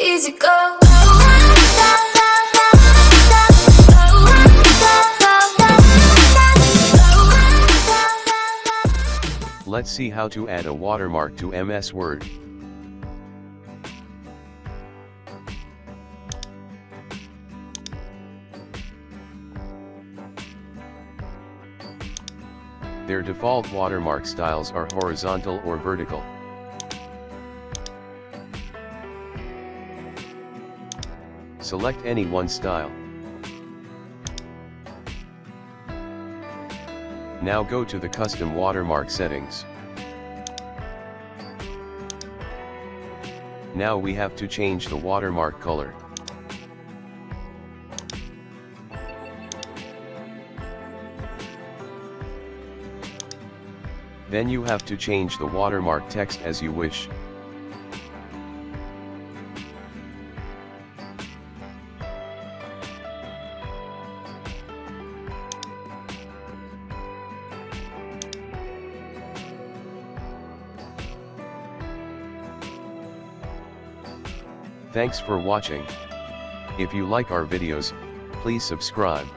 easy go. Let's see how to add a watermark to MS Word. Their default watermark styles are horizontal or vertical. Select any one style. Now go to the custom watermark settings. Now we have to change the watermark color. Then you have to change the watermark text as you wish. Thanks for watching. If you like our videos, please subscribe.